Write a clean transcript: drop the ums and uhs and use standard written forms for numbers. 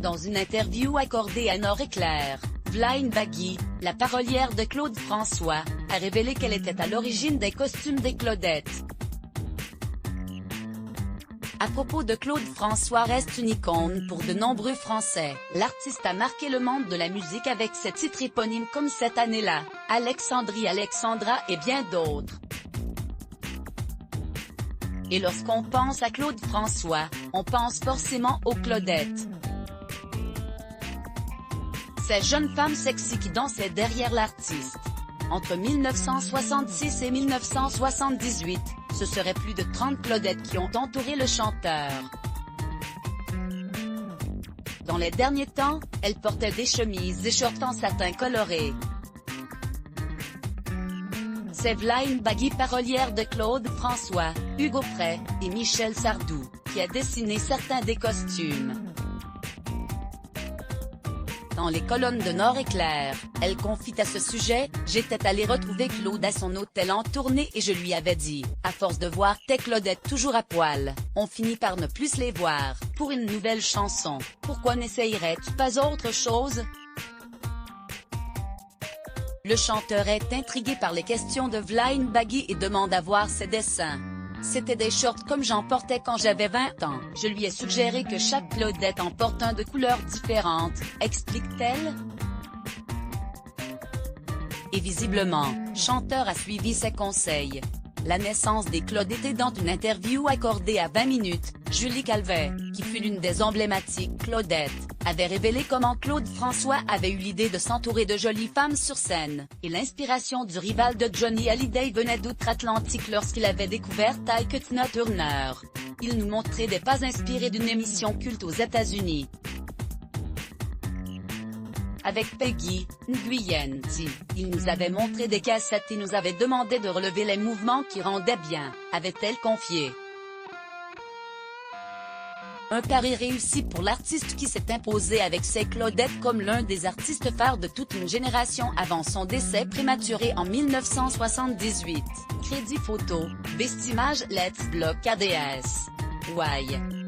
Dans une interview accordée à Nord Éclair, Vlaine Bagui, la parolière de Claude François, a révélé qu'elle était à l'origine des costumes des Claudettes. À propos de Claude François reste une icône pour de nombreux Français. L'artiste a marqué le monde de la musique avec ses titres éponymes comme cette année-là, Alexandrie Alexandra et bien d'autres. Et lorsqu'on pense à Claude François, on pense forcément aux Claudettes. Ces jeunes femmes sexy qui dansaient derrière l'artiste. Entre 1966 et 1978, ce serait plus de 30 Claudettes qui ont entouré le chanteur. Dans les derniers temps, elles portaient des chemises et shorts en satin coloré. C'est Vlaine Bagui, parolière de Claude François, Hugo Frey et Michel Sardou, qui a dessiné certains des costumes. Dans les colonnes de Nord Éclair, elle confie à ce sujet « J'étais allée retrouver Claude à son hôtel en tournée et je lui avais dit, à force de voir tes Claudettes toujours à poil, on finit par ne plus les voir. Pour une nouvelle chanson, pourquoi n'essayerais-tu pas autre chose ?» Le chanteur est intrigué par les questions de Vlaine Bagui et demande à voir ses dessins. C'était des shorts comme j'en portais quand j'avais 20 ans. Je lui ai suggéré que chaque Claudette en porte un de couleurs différentes, explique-t-elle. Et visiblement, chanteur a suivi ses conseils. La naissance des Claudettes est dans une interview accordée à 20 minutes, Julie Calvet, qui fut l'une des emblématiques Claudettes, avait révélé comment Claude François avait eu l'idée de s'entourer de jolies femmes sur scène, et l'inspiration du rival de Johnny Hallyday venait d'outre-Atlantique lorsqu'il avait découvert Tina Turner. Il nous montrait des pas inspirés d'une émission culte aux États-Unis. Avec Peggy Nguyen, il nous avait montré des cassettes et nous avait demandé de relever les mouvements qui rendaient bien, avait-elle confié. Un pari réussi pour l'artiste qui s'est imposé avec ses Claudettes comme l'un des artistes phares de toute une génération avant son décès prématuré en 1978. Crédit photo, Vestimage Let's Block ADS. Why?